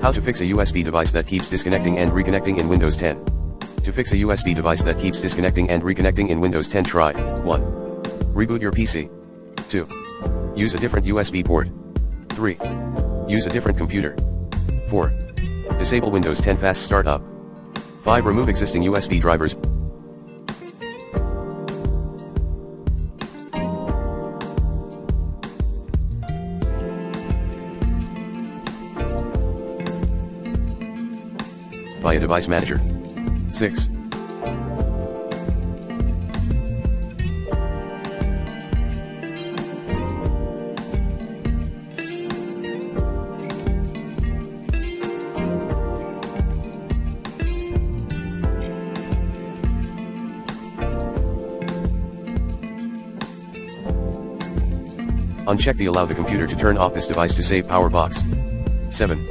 How to fix a USB device that keeps disconnecting and reconnecting in Windows 10. To fix a USB device that keeps disconnecting and reconnecting in Windows 10, try 1. Reboot your PC. 2. Use a different USB port. 3. Use a different computer. 4. Disable Windows 10 Fast Startup. 5. Remove existing USB drivers. Via Device Manager. 6. Uncheck the Allow the computer to turn off this device to save power box. 7.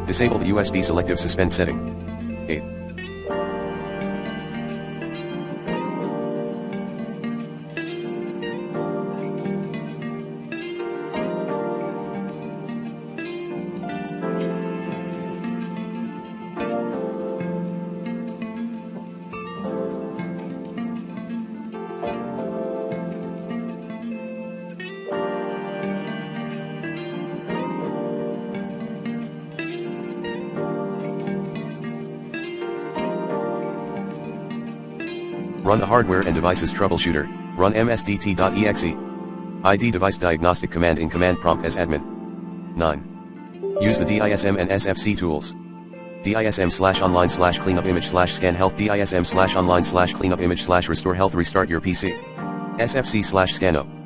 Disable the USB selective suspend setting. 8. Run the hardware and devices troubleshooter. Run msdt.exe. ID device diagnostic command in command prompt as admin. 9. Use the DISM and SFC tools. DISM/online/cleanup image/scan health DISM/online/cleanup image/restore health restart your PC. SFC/scano.